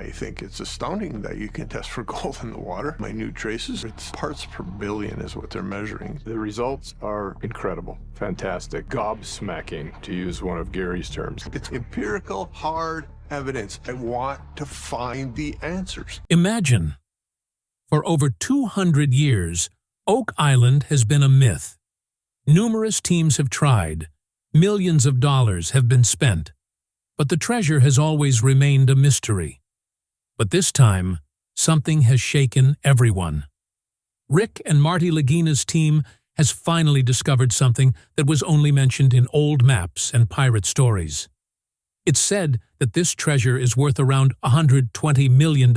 I think it's astounding that you can test for gold in the water. Minute traces, it's parts per billion is what they're measuring. The results are incredible, fantastic, gobsmacking, to use one of Gary's terms. It's empirical, hard evidence. I want to find the answers. Imagine, for over 200 years, Oak Island has been a myth. Numerous teams have tried. Millions of dollars have been spent. But the treasure has always remained a mystery. But this time, something has shaken everyone. Rick and Marty Lagina's team has finally discovered something that was only mentioned in old maps and pirate stories. It's said that this treasure is worth around $120 million.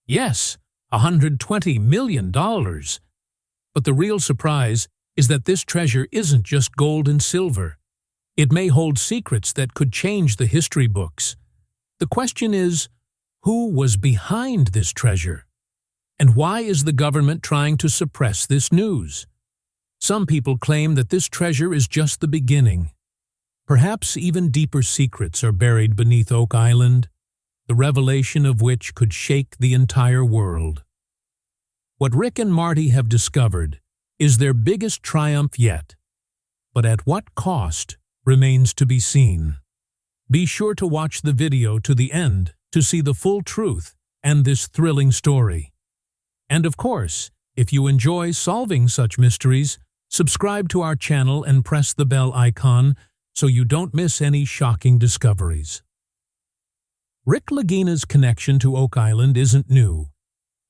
Yes, $120 million. But the real surprise is that this treasure isn't just gold and silver. It may hold secrets that could change the history books. The question is, who was behind this treasure? And why is the government trying to suppress this news? Some people claim that this treasure is just the beginning. Perhaps even deeper secrets are buried beneath Oak Island, the revelation of which could shake the entire world. What Rick and Marty have discovered is their biggest triumph yet, but at what cost remains to be seen. Be sure to watch the video to the end to see the full truth and this thrilling story. And of course, if you enjoy solving such mysteries, subscribe to our channel and press the bell icon so you don't miss any shocking discoveries. Rick Lagina's connection to Oak Island isn't new.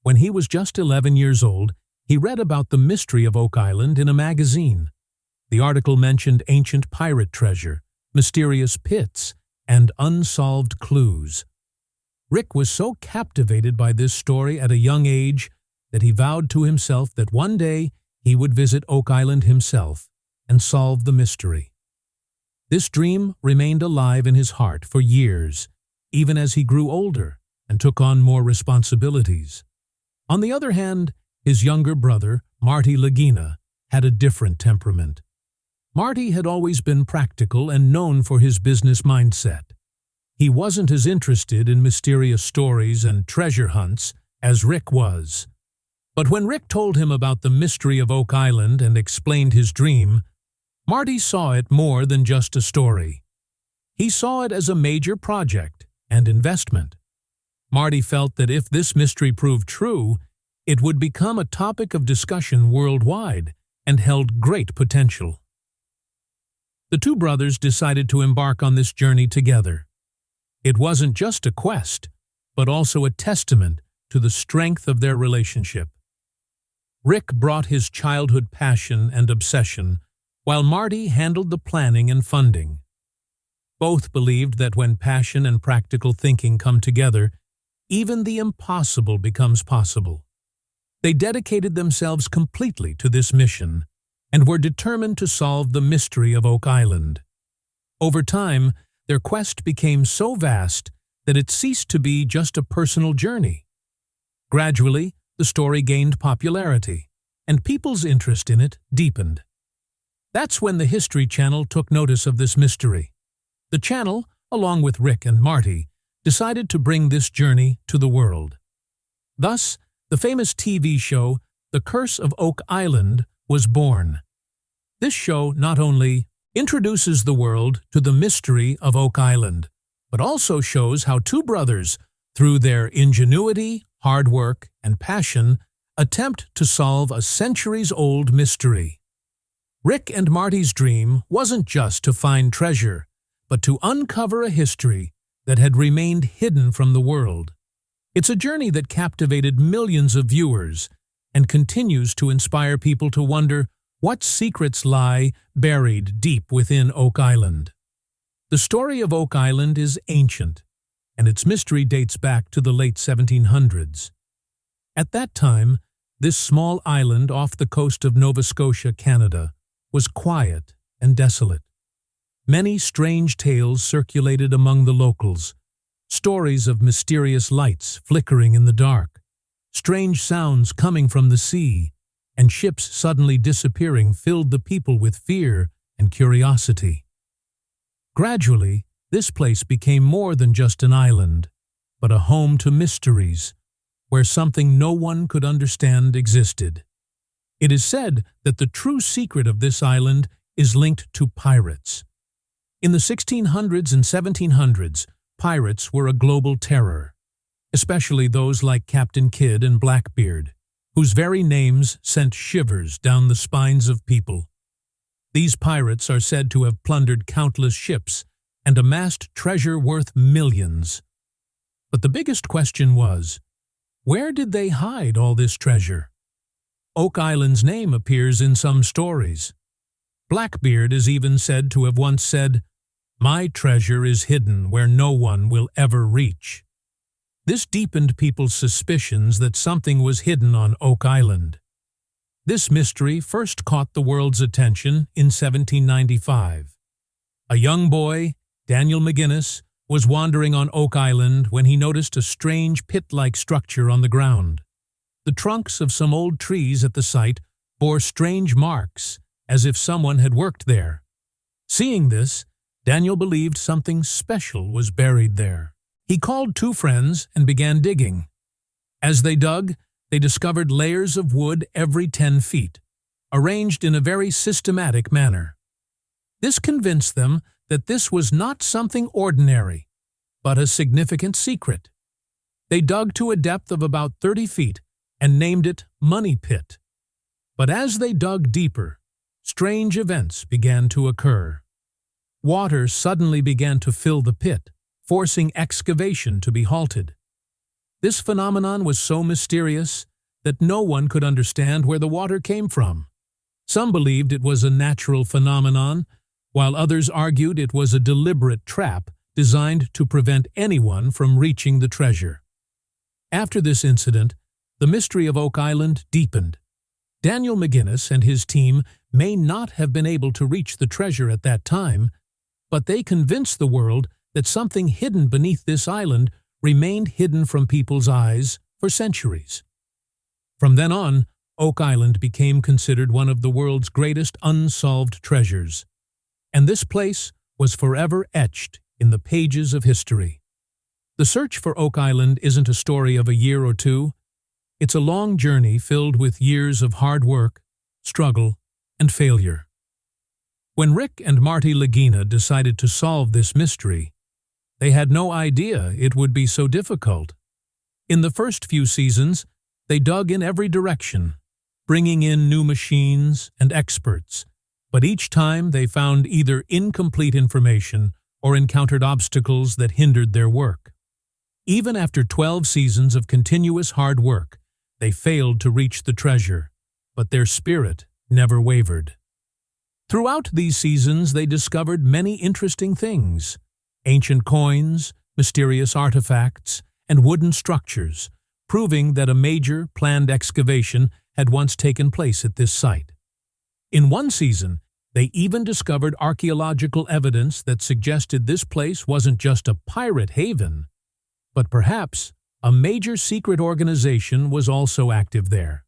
When he was just 11 years old, he read about the mystery of Oak Island in a magazine. The article mentioned ancient pirate treasure, mysterious pits, and unsolved clues. Rick was so captivated by this story at a young age that he vowed to himself that one day he would visit Oak Island himself and solve the mystery. This dream remained alive in his heart for years, even as he grew older and took on more responsibilities. On the other hand, his younger brother, Marty Lagina, had a different temperament. Marty had always been practical and known for his business mindset. He wasn't as interested in mysterious stories and treasure hunts as Rick was. But when Rick told him about the mystery of Oak Island and explained his dream, Marty saw it more than just a story. He saw it as a major project and investment. Marty felt that if this mystery proved true, it would become a topic of discussion worldwide and held great potential. The two brothers decided to embark on this journey together. It wasn't just a quest, but also a testament to the strength of their relationship. Rick brought his childhood passion and obsession, while Marty handled the planning and funding. Both believed that when passion and practical thinking come together, even the impossible becomes possible. They dedicated themselves completely to this mission and were determined to solve the mystery of Oak Island. Over time, their quest became so vast that it ceased to be just a personal journey. Gradually, the story gained popularity, and people's interest in it deepened. That's when the History Channel took notice of this mystery. The channel, along with Rick and Marty, decided to bring this journey to the world. Thus, the famous TV show, The Curse of Oak Island, was born. This show not only introduces the world to the mystery of Oak Island, but also shows how two brothers, through their ingenuity, hard work, and passion, attempt to solve a centuries-old mystery. Rick and Marty's dream wasn't just to find treasure, but to uncover a history that had remained hidden from the world. It's a journey that captivated millions of viewers and continues to inspire people to wonder what secrets lie buried deep within Oak Island. The story of Oak Island is ancient, and its mystery dates back to the late 1700s. At that time, this small island off the coast of Nova Scotia, Canada, was quiet and desolate. Many strange tales circulated among the locals, stories of mysterious lights flickering in the dark, strange sounds coming from the sea, and ships suddenly disappearing filled the people with fear and curiosity. Gradually, this place became more than just an island. but a home to mysteries, where something no one could understand existed. It is said that the true secret of this island is linked to pirates. In the 1600s and 1700s, pirates were a global terror, especially those like Captain Kidd and Blackbeard, whose very names sent shivers down the spines of people. These pirates are said to have plundered countless ships and amassed treasure worth millions. But the biggest question was, where did they hide all this treasure? Oak Island's name appears in some stories. Blackbeard is even said to have once said, "My treasure is hidden where no one will ever reach." This deepened people's suspicions that something was hidden on Oak Island. This mystery first caught the world's attention in 1795. A young boy, Daniel McGinnis, was wandering on Oak Island when he noticed a strange pit-like structure on the ground. The trunks of some old trees at the site bore strange marks, as if someone had worked there. Seeing this, Daniel believed something special was buried there. He called two friends and began digging. As they dug, they discovered layers of wood every 10 feet, arranged in a very systematic manner. This convinced them that this was not something ordinary, but a significant secret. They dug to a depth of about 30 feet and named it Money Pit. But as they dug deeper, strange events began to occur. Water suddenly began to fill the pit, forcing excavation to be halted. This phenomenon was so mysterious that no one could understand where the water came from. Some believed it was a natural phenomenon, while others argued it was a deliberate trap designed to prevent anyone from reaching the treasure. After this incident, the mystery of Oak Island deepened. Daniel McGinnis and his team may not have been able to reach the treasure at that time, but they convinced the world that something hidden beneath this island remained hidden from people's eyes for centuries. From then on, Oak Island became considered one of the world's greatest unsolved treasures, and this place was forever etched in the pages of history. The search for Oak Island isn't a story of a year or two. It's a long journey filled with years of hard work, struggle, and failure. When Rick and Marty Lagina decided to solve this mystery, they had no idea it would be so difficult. In the first few seasons, they dug in every direction, bringing in new machines and experts, but each time they found either incomplete information or encountered obstacles that hindered their work. Even after 12 seasons of continuous hard work, they failed to reach the treasure, but their spirit never wavered. Throughout these seasons, they discovered many interesting things: ancient coins, mysterious artifacts, and wooden structures, proving that a major, planned excavation had once taken place at this site. In one season, they even discovered archaeological evidence that suggested this place wasn't just a pirate haven, but perhaps a major secret organization was also active there.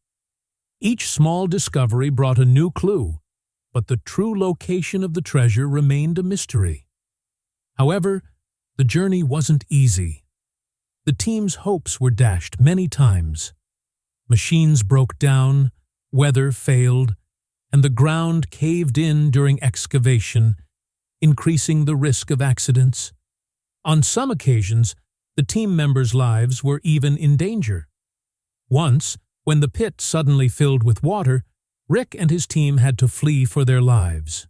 Each small discovery brought a new clue, but the true location of the treasure remained a mystery. However, the journey wasn't easy. The team's hopes were dashed many times. Machines broke down, weather failed, and the ground caved in during excavation, increasing the risk of accidents. On some occasions, the team members' lives were even in danger. Once, when the pit suddenly filled with water, Rick and his team had to flee for their lives.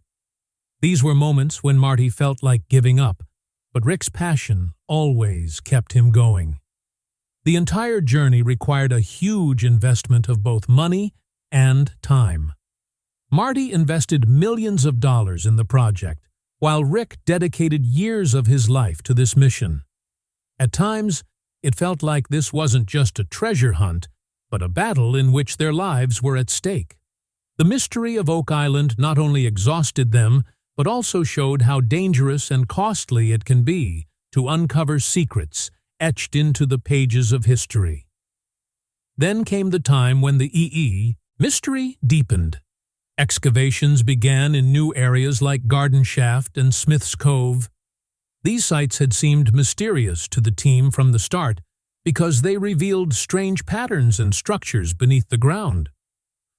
These were moments when Marty felt like giving up, but Rick's passion always kept him going. The entire journey required a huge investment of both money and time. Marty invested millions of dollars in the project, while Rick dedicated years of his life to this mission. At times, it felt like this wasn't just a treasure hunt, but a battle in which their lives were at stake. The mystery of Oak Island not only exhausted them, but also showed how dangerous and costly it can be to uncover secrets etched into the pages of history. Then came the time when the mystery deepened. Excavations began in new areas like Garden Shaft and Smith's Cove. These sites had seemed mysterious to the team from the start because they revealed strange patterns and structures beneath the ground.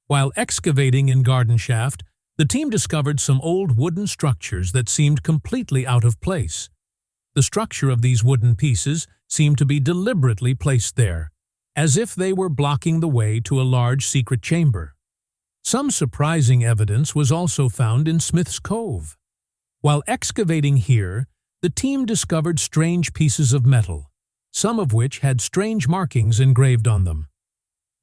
While excavating in Garden Shaft, the team discovered some old wooden structures that seemed completely out of place. The structure of these wooden pieces seemed to be deliberately placed there, as if they were blocking the way to a large secret chamber. Some surprising evidence was also found in Smith's Cove. While excavating here, the team discovered strange pieces of metal, some of which had strange markings engraved on them.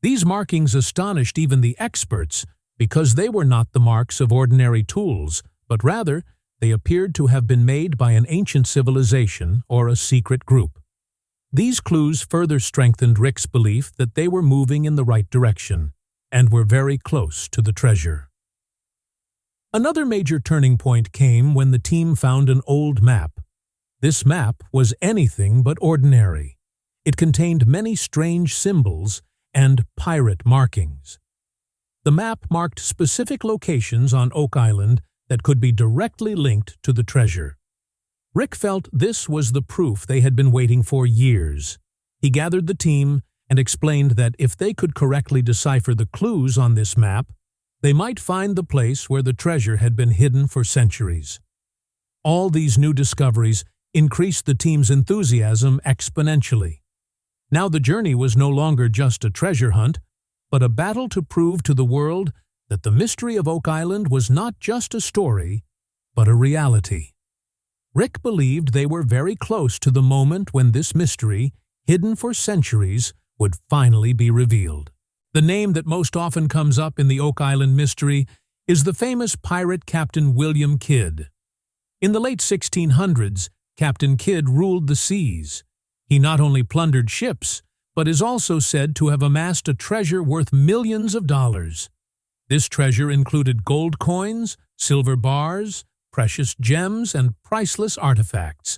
These markings astonished even the experts because they were not the marks of ordinary tools, but rather they appeared to have been made by an ancient civilization or a secret group. These clues further strengthened Rick's belief that they were moving in the right direction and were very close to the treasure. Another major turning point came when the team found an old map. This map was anything but ordinary. It contained many strange symbols and pirate markings. The map marked specific locations on Oak Island that could be directly linked to the treasure. Rick felt this was the proof they had been waiting for years. He gathered the team and explained that if they could correctly decipher the clues on this map, they might find the place where the treasure had been hidden for centuries. All these new discoveries increased the team's enthusiasm exponentially. Now the journey was no longer just a treasure hunt, but a battle to prove to the world that the mystery of Oak Island was not just a story, but a reality. Rick believed they were very close to the moment when this mystery, hidden for centuries, would finally be revealed. The name that most often comes up in the Oak Island mystery is the famous pirate Captain William Kidd. In the late 1600s, Captain Kidd ruled the seas. He not only plundered ships, but is also said to have amassed a treasure worth millions of dollars. This treasure included gold coins, silver bars, precious gems, and priceless artifacts.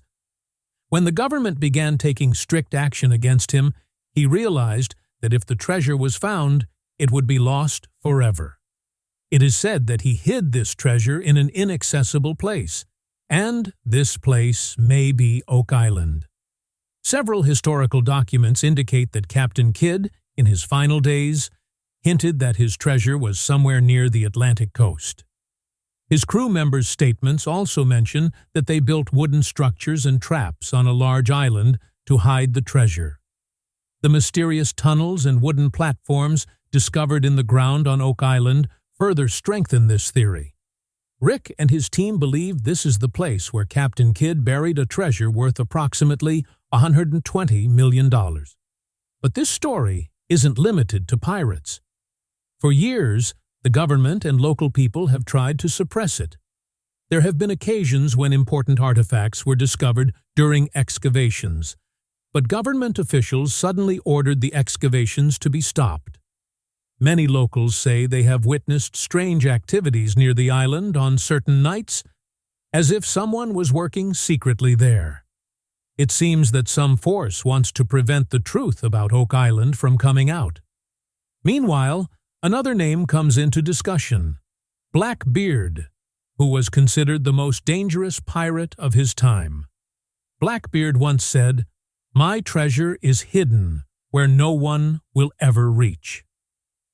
When the government began taking strict action against him, he realized that if the treasure was found, it would be lost forever. It is said that he hid this treasure in an inaccessible place, and this place may be Oak Island. Several historical documents indicate that Captain Kidd, in his final days, hinted that his treasure was somewhere near the Atlantic coast. His crew members' statements also mention that they built wooden structures and traps on a large island to hide the treasure. The mysterious tunnels and wooden platforms discovered in the ground on Oak Island further strengthen this theory. Rick and his team believe this is the place where Captain Kidd buried a treasure worth approximately $120 million. But this story isn't limited to pirates. For years, the government and local people have tried to suppress it. There have been occasions when important artifacts were discovered during excavations, but government officials suddenly ordered the excavations to be stopped. Many locals say they have witnessed strange activities near the island on certain nights, as if someone was working secretly there. It seems that some force wants to prevent the truth about Oak Island from coming out. Meanwhile, another name comes into discussion: Blackbeard, who was considered the most dangerous pirate of his time. Blackbeard once said, "My treasure is hidden where no one will ever reach."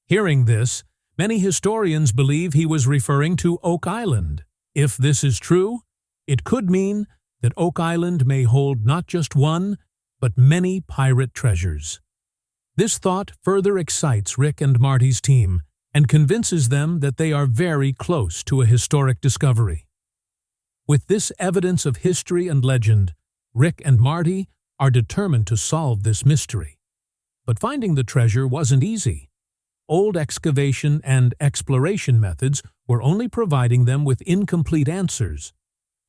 Hearing this, many historians believe he was referring to Oak Island. If this is true, it could mean that Oak Island may hold not just one, but many pirate treasures. This thought further excites Rick and Marty's team and convinces them that they are very close to a historic discovery. With this evidence of history and legend, Rick and Marty are determined to solve this mystery. But finding the treasure wasn't easy. Old excavation and exploration methods were only providing them with incomplete answers,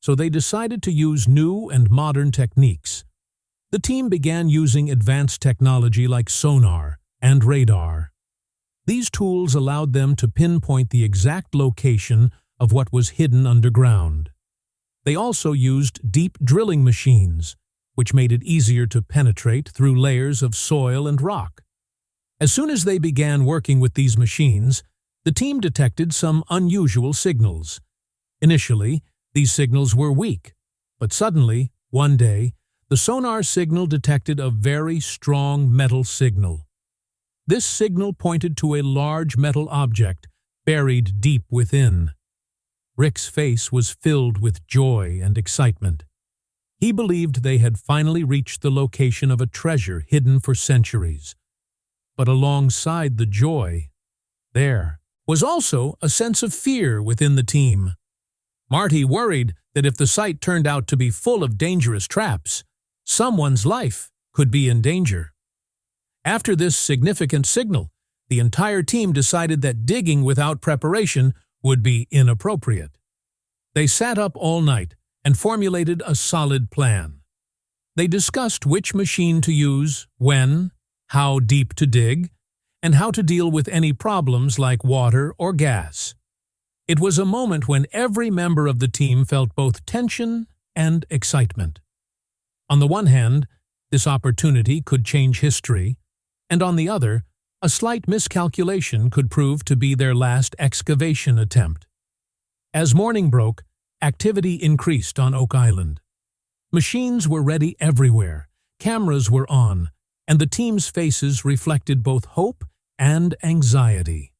so they decided to use new and modern techniques. The team began using advanced technology like sonar and radar. These tools allowed them to pinpoint the exact location of what was hidden underground. They also used deep drilling machines, which made it easier to penetrate through layers of soil and rock. As soon as they began working with these machines, the team detected some unusual signals. Initially, these signals were weak, but suddenly One day, the sonar signal detected a very strong metal signal. This signal pointed to a large metal object buried deep within. Rick's face was filled with joy and excitement. He believed they had finally reached the location of a treasure hidden for centuries. But alongside the joy, there was also a sense of fear within the team. Marty worried that if the site turned out to be full of dangerous traps, someone's life could be in danger. After this significant signal, the entire team decided that digging without preparation would be inappropriate. They sat up all night and formulated a solid plan. They discussed which machine to use, when, how deep to dig, and how to deal with any problems like water or gas. It was a moment when every member of the team felt both tension and excitement. On the one hand, this opportunity could change history, and on the other, a slight miscalculation could prove to be their last excavation attempt. As morning broke, activity increased on Oak Island. Machines were ready everywhere, cameras were on, and the team's faces reflected both hope and anxiety.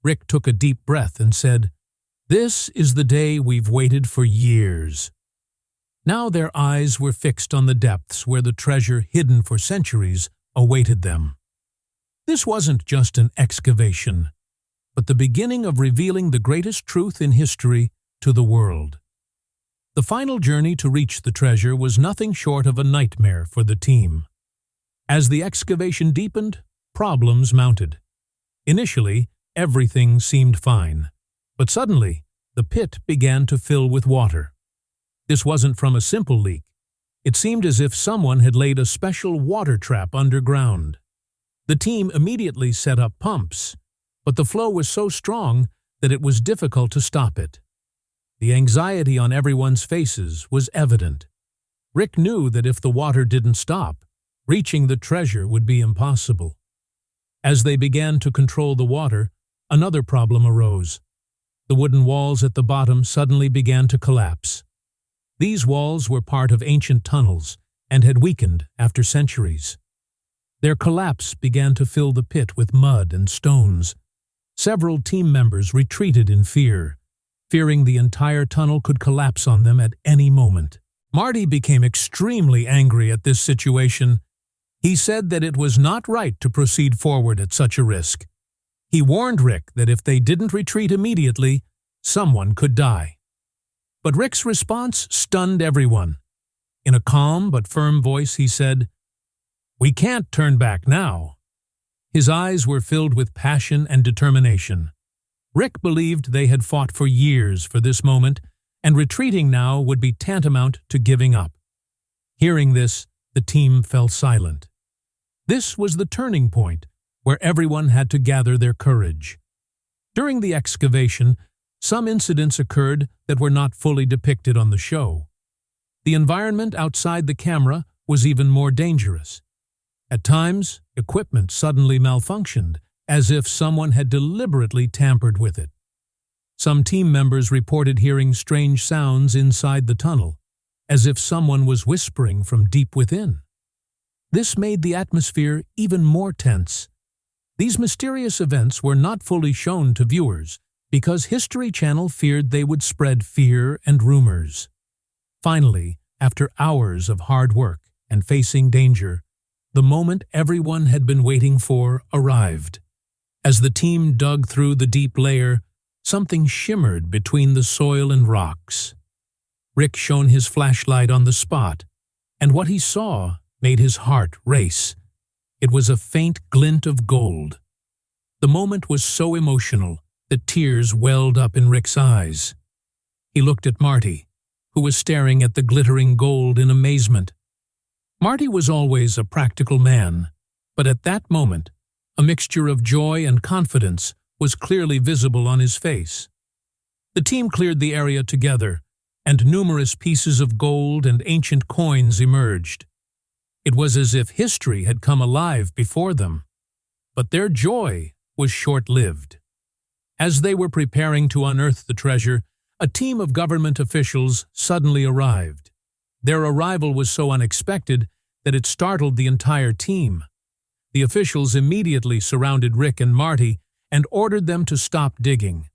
Rick took a deep breath and said, "This is the day we've waited for years." Now their eyes were fixed on the depths where the treasure hidden for centuries awaited them. This wasn't just an excavation, but the beginning of revealing the greatest truth in history to the world. The final journey to reach the treasure was nothing short of a nightmare for the team. As the excavation deepened, problems mounted. Initially, everything seemed fine, but suddenly, the pit began to fill with water. This wasn't from a simple leak. It seemed as if someone had laid a special water trap underground. The team immediately set up pumps, but the flow was so strong that it was difficult to stop it. The anxiety on everyone's faces was evident. Rick knew that if the water didn't stop, reaching the treasure would be impossible. As they began to control the water, another problem arose. The wooden walls at the bottom suddenly began to collapse. These walls were part of ancient tunnels and had weakened after centuries. Their collapse began to fill the pit with mud and stones. Several team members retreated in fear, fearing the entire tunnel could collapse on them at any moment. Marty became extremely angry at this situation. He said that it was not right to proceed forward at such a risk. He warned Rick that if they didn't retreat immediately, someone could die. But Rick's response stunned everyone. In a calm but firm voice, he said, "We can't turn back now." His eyes were filled with passion and determination. Rick believed they had fought for years for this moment, and retreating now would be tantamount to giving up. Hearing this, the team fell silent. This was the turning point, where everyone had to gather their courage. During the excavation, some incidents occurred that were not fully depicted on the show. The environment outside the camera was even more dangerous. At times, equipment suddenly malfunctioned, as if someone had deliberately tampered with it. Some team members reported hearing strange sounds inside the tunnel, as if someone was whispering from deep within. This made the atmosphere even more tense. These mysterious events were not fully shown to viewers because History Channel feared they would spread fear and rumors. Finally, after hours of hard work and facing danger, the moment everyone had been waiting for arrived. As the team dug through the deep layer, something shimmered between the soil and rocks. Rick shone his flashlight on the spot, and what he saw made his heart race. It was a faint glint of gold. The moment was so emotional that tears welled up in Rick's eyes. He looked at Marty, who was staring at the glittering gold in amazement. Marty was always a practical man, but at that moment, a mixture of joy and confidence was clearly visible on his face. The team cleared the area together, and numerous pieces of gold and ancient coins emerged. It was as if history had come alive before them. But their joy was short-lived. As they were preparing to unearth the treasure, a team of government officials suddenly arrived. Their arrival was so unexpected that it startled the entire team. The officials immediately surrounded Rick and Marty and ordered them to stop digging.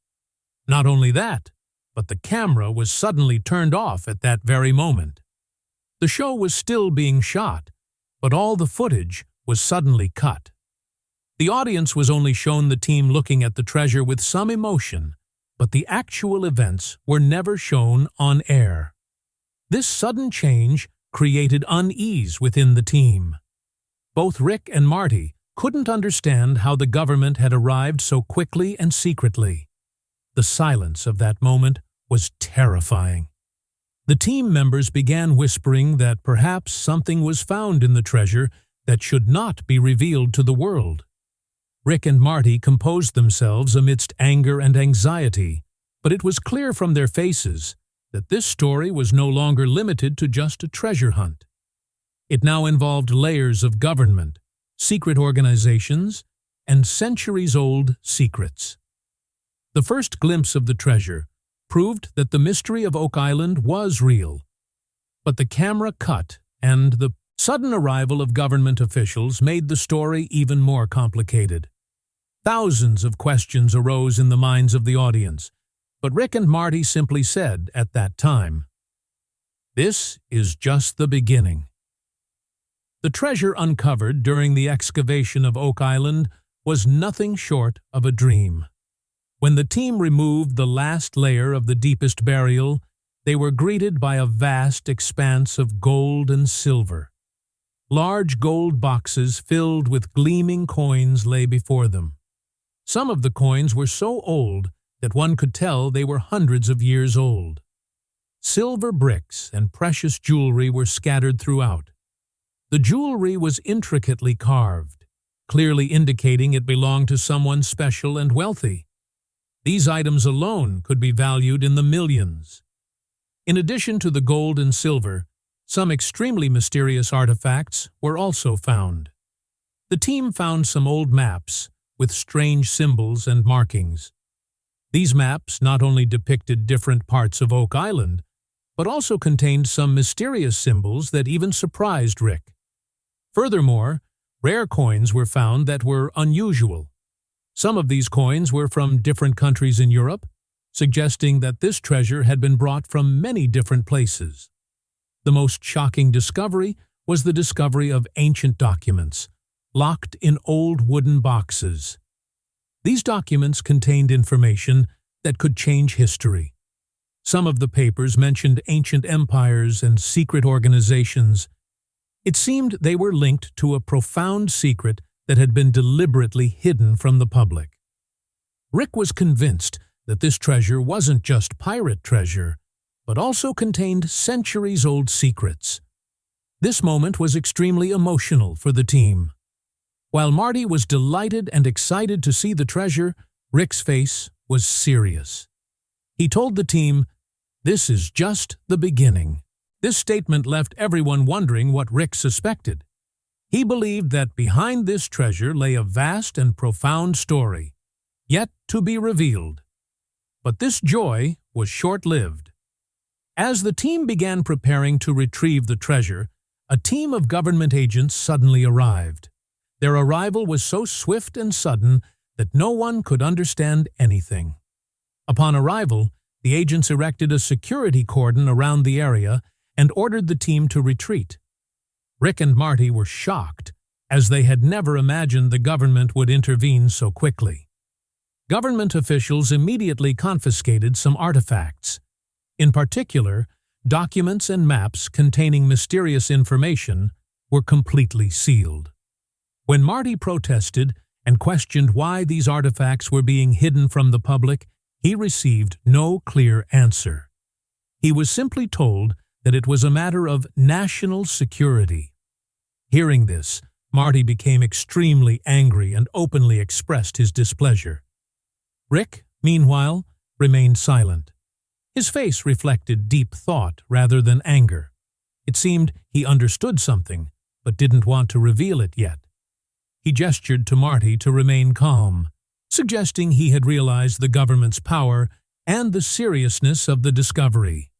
Not only that, but the camera was suddenly turned off at that very moment. The show was still being shot, but all the footage was suddenly cut. The audience was only shown the team looking at the treasure with some emotion, but the actual events were never shown on air. This sudden change created unease within the team. Both Rick and Marty couldn't understand how the government had arrived so quickly and secretly. The silence of that moment was terrifying. The team members began whispering that perhaps something was found in the treasure that should not be revealed to the world. Rick and Marty composed themselves amidst anger and anxiety, but it was clear from their faces that this story was no longer limited to just a treasure hunt. It now involved layers of government, secret organizations, and centuries-old secrets. The first glimpse of the treasure proved that the mystery of Oak Island was real, but the camera cut and the sudden arrival of government officials made the story even more complicated. Thousands of questions arose in the minds of the audience, but Rick and Marty simply said at that time, "This is just the beginning." The treasure uncovered during the excavation of Oak Island was nothing short of a dream. When the team removed the last layer of the deepest burial, they were greeted by a vast expanse of gold and silver. Large gold boxes filled with gleaming coins lay before them. Some of the coins were so old that one could tell they were hundreds of years old. Silver bricks and precious jewelry were scattered throughout. The jewelry was intricately carved, clearly indicating it belonged to someone special and wealthy. These items alone could be valued in the millions. In addition to the gold and silver, some extremely mysterious artifacts were also found. The team found some old maps with strange symbols and markings. These maps not only depicted different parts of Oak Island, but also contained some mysterious symbols that even surprised Rick. Furthermore, rare coins were found that were unusual. Some of these coins were from different countries in Europe, suggesting that this treasure had been brought from many different places. The most shocking discovery was the discovery of ancient documents, locked in old wooden boxes. These documents contained information that could change history. Some of the papers mentioned ancient empires and secret organizations. It seemed they were linked to a profound secret that had been deliberately hidden from the public. Rick was convinced that this treasure wasn't just pirate treasure, but also contained centuries-old secrets. This moment was extremely emotional for the team. While Marty was delighted and excited to see the treasure, Rick's face was serious. He told the team, "This is just the beginning." This statement left everyone wondering what Rick suspected. He believed that behind this treasure lay a vast and profound story, yet to be revealed. But this joy was short-lived. As the team began preparing to retrieve the treasure, a team of government agents suddenly arrived. Their arrival was so swift and sudden that no one could understand anything. Upon arrival, the agents erected a security cordon around the area and ordered the team to retreat. Rick and Marty were shocked, as they had never imagined the government would intervene so quickly. Government officials immediately confiscated some artifacts. In particular, documents and maps containing mysterious information were completely sealed. When Marty protested and questioned why these artifacts were being hidden from the public, he received no clear answer. He was simply told that it was a matter of national security. Hearing this, Marty became extremely angry and openly expressed his displeasure. Rick, meanwhile, remained silent. His face reflected deep thought rather than anger. It seemed he understood something, but didn't want to reveal it yet. He gestured to Marty to remain calm, suggesting he had realized the government's power and the seriousness of the discovery.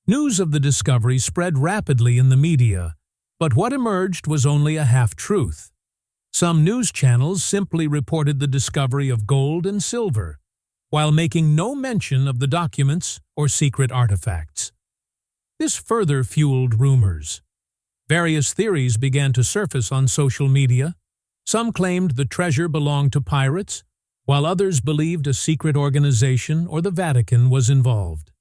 News of the discovery spread rapidly in the media, but what emerged was only a half-truth. Some news channels simply reported the discovery of gold and silver, while making no mention of the documents or secret artifacts. This further fueled rumors. Various theories began to surface on social media. Some claimed the treasure belonged to pirates, while others believed a secret organization or the Vatican was involved.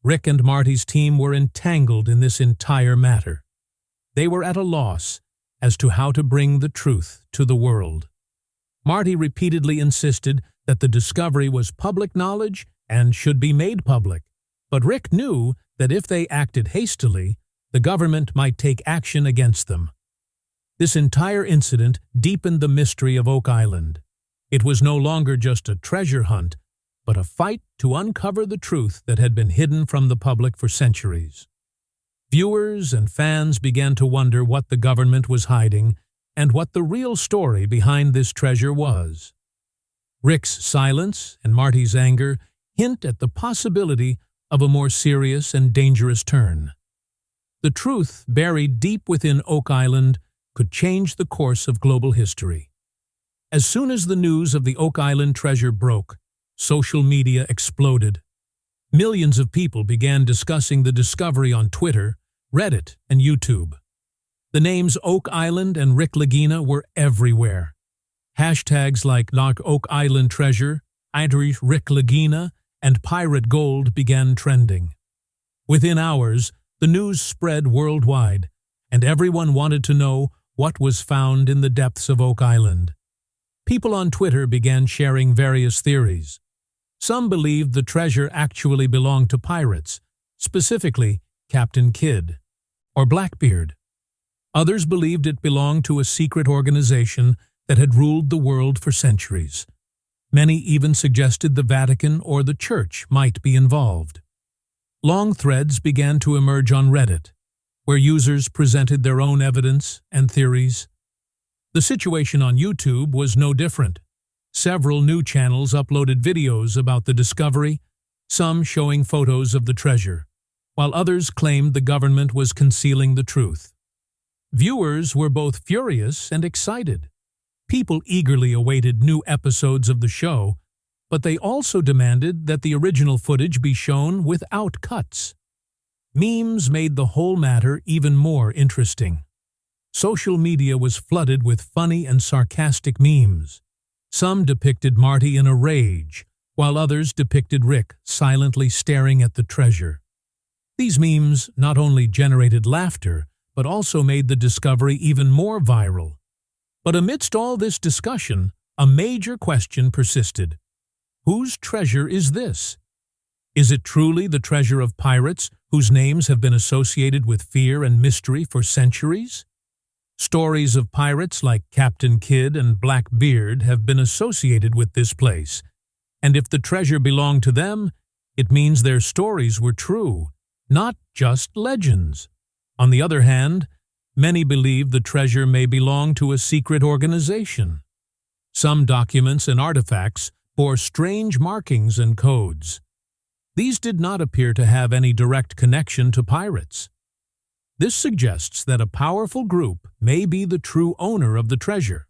Rick and Marty's team were entangled in this entire matter. They were at a loss as to how to bring the truth to the world. Marty repeatedly insisted that the discovery was public knowledge and should be made public, but Rick knew that if they acted hastily, the government might take action against them. This entire incident deepened the mystery of Oak Island. It was no longer just a treasure hunt, but a fight to uncover the truth that had been hidden from the public for centuries. Viewers and fans began to wonder what the government was hiding and what the real story behind this treasure was. Rick's silence and Marty's anger hint at the possibility of a more serious and dangerous turn. The truth buried deep within Oak Island could change the course of global history. As soon as the news of the Oak Island treasure broke, social media exploded. Millions of people began discussing the discovery on Twitter, Reddit, and YouTube. The names Oak Island and Rick Lagina were everywhere. Hashtags like Oak Island Treasure, Rick Lagina, and Pirate Gold began trending. Within hours, the news spread worldwide, and everyone wanted to know what was found in the depths of Oak Island. People on Twitter began sharing various theories. Some believed the treasure actually belonged to pirates, specifically Captain Kidd or Blackbeard. Others believed it belonged to a secret organization that had ruled the world for centuries. Many even suggested the Vatican or the Church might be involved. Long threads began to emerge on Reddit, where users presented their own evidence and theories. The situation on YouTube was no different. Several new channels uploaded videos about the discovery, some showing photos of the treasure, while others claimed the government was concealing the truth. Viewers were both furious and excited. People eagerly awaited new episodes of the show, but they also demanded that the original footage be shown without cuts. Memes made the whole matter even more interesting. Social media was flooded with funny and sarcastic memes. Some depicted Marty in a rage, while others depicted Rick silently staring at the treasure. These memes not only generated laughter, but also made the discovery even more viral. But amidst all this discussion, a major question persisted. Whose treasure is this? Is it truly the treasure of pirates whose names have been associated with fear and mystery for centuries? Stories of pirates like Captain Kidd and Blackbeard have been associated with this place, and if the treasure belonged to them, it means their stories were true, not just legends. On the other hand, many believe the treasure may belong to a secret organization. Some documents and artifacts bore strange markings and codes. These did not appear to have any direct connection to pirates. This suggests that a powerful group may be the true owner of the treasure.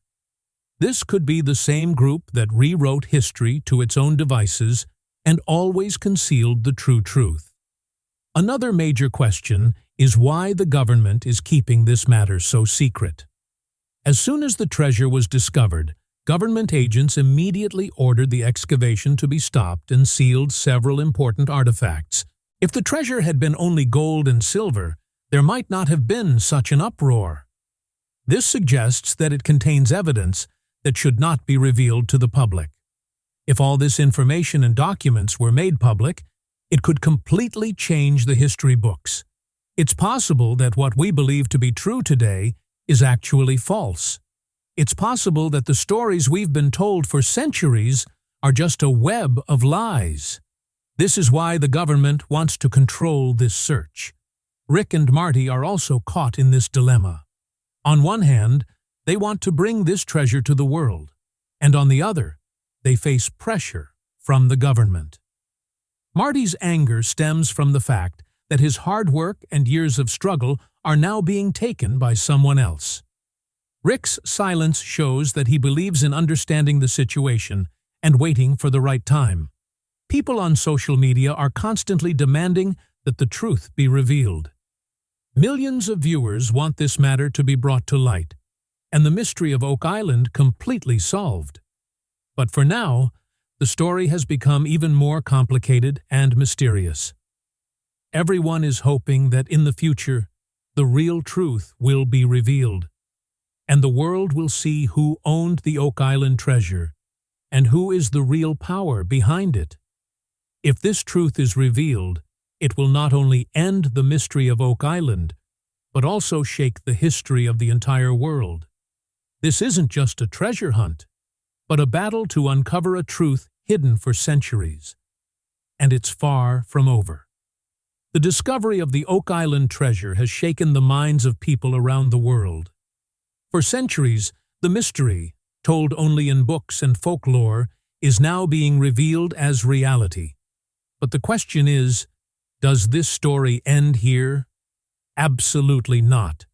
This could be the same group that rewrote history to its own devices and always concealed the true truth. Another major question is why the government is keeping this matter so secret. As soon as the treasure was discovered, government agents immediately ordered the excavation to be stopped and sealed several important artifacts. If the treasure had been only gold and silver, there might not have been such an uproar. This suggests that it contains evidence that should not be revealed to the public. If all this information and documents were made public, it could completely change the history books. It's possible that what we believe to be true today is actually false. It's possible that the stories we've been told for centuries are just a web of lies. This is why the government wants to control this search. Rick and Marty are also caught in this dilemma. On one hand, they want to bring this treasure to the world, and on the other, they face pressure from the government. Marty's anger stems from the fact that his hard work and years of struggle are now being taken by someone else. Rick's silence shows that he believes in understanding the situation and waiting for the right time. People on social media are constantly demanding that the truth be revealed. Millions of viewers want this matter to be brought to light, and the mystery of Oak Island completely solved. But for now, the story has become even more complicated and mysterious. Everyone is hoping that in the future, the real truth will be revealed, and the world will see who owned the Oak Island treasure and who is the real power behind it. If this truth is revealed, it will not only end the mystery of Oak Island, but also shake the history of the entire world. This isn't just a treasure hunt, but a battle to uncover a truth hidden for centuries. And it's far from over. The discovery of the Oak Island treasure has shaken the minds of people around the world. For centuries, the mystery, told only in books and folklore, is now being revealed as reality. But the question is, does this story end here? Absolutely not.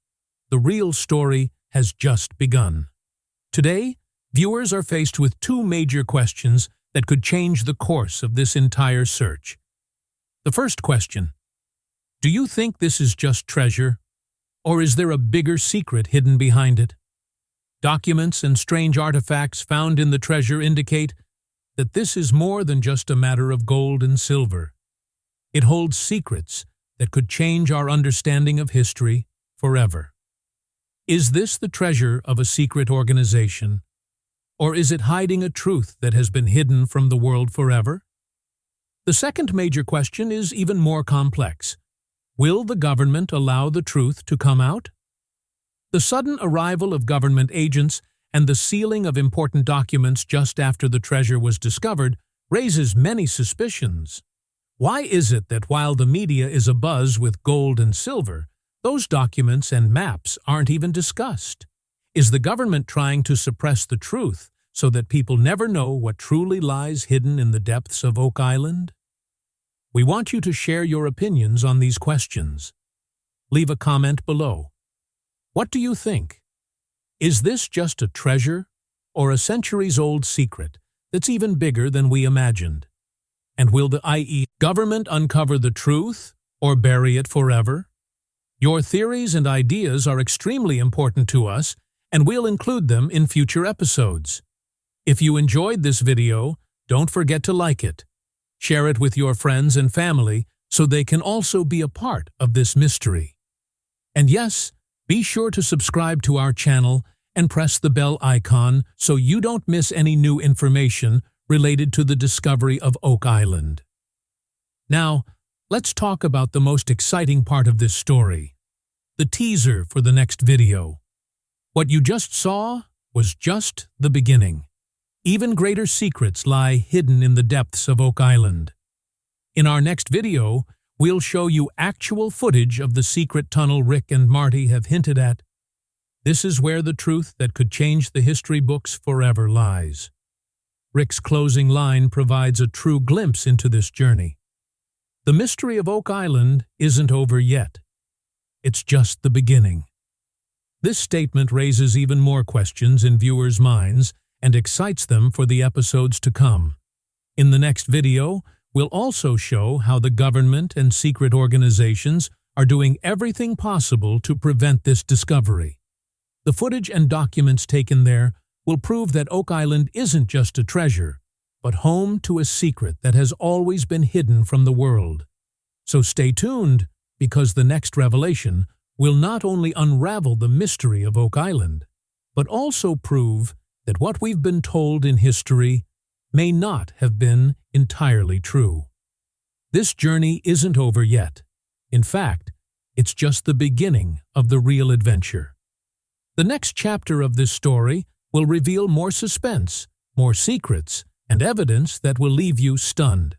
The real story has just begun. Today, viewers are faced with two major questions that could change the course of this entire search. The first question: do you think this is just treasure, or is there a bigger secret hidden behind it? Documents and strange artifacts found in the treasure indicate that this is more than just a matter of gold and silver. It holds secrets that could change our understanding of history forever. Is this the treasure of a secret organization, or is it hiding a truth that has been hidden from the world forever? The second major question is even more complex. Will the government allow the truth to come out? The sudden arrival of government agents and the sealing of important documents just after the treasure was discovered raises many suspicions. Why is it that while the media is abuzz with gold and silver, those documents and maps aren't even discussed? Is the government trying to suppress the truth so that people never know what truly lies hidden in the depths of Oak Island? We want you to share your opinions on these questions. Leave a comment below. What do you think? Is this just a treasure or a centuries-old secret that's even bigger than we imagined? And will the government uncover the truth or bury it forever? Your theories and ideas are extremely important to us, and we'll include them in future episodes. If you enjoyed this video, don't forget to like it. Share it with your friends and family so they can also be a part of this mystery. And yes, be sure to subscribe to our channel and press the bell icon so you don't miss any new information related to the discovery of Oak Island. Now, let's talk about the most exciting part of this story, the teaser for the next video. What you just saw was just the beginning. Even greater secrets lie hidden in the depths of Oak Island. In our next video, we'll show you actual footage of the secret tunnel Rick and Marty have hinted at. This is where the truth that could change the history books forever lies. Rick's closing line provides a true glimpse into this journey. The mystery of Oak Island isn't over yet. It's just the beginning. This statement raises even more questions in viewers' minds and excites them for the episodes to come. In the next video, we'll also show how the government and secret organizations are doing everything possible to prevent this discovery. The footage and documents taken there will prove that Oak Island isn't just a treasure, but home to a secret that has always been hidden from the world. So stay tuned, because the next revelation will not only unravel the mystery of Oak Island, but also prove that what we've been told in history may not have been entirely true. This journey isn't over yet. In fact, it's just the beginning of the real adventure. The next chapter of this story will reveal more suspense, more secrets, and evidence that will leave you stunned.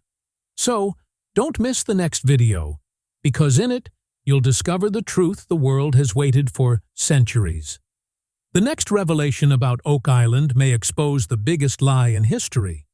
So, don't miss the next video, because in it, you'll discover the truth the world has waited for centuries. The next revelation about Oak Island may expose the biggest lie in history,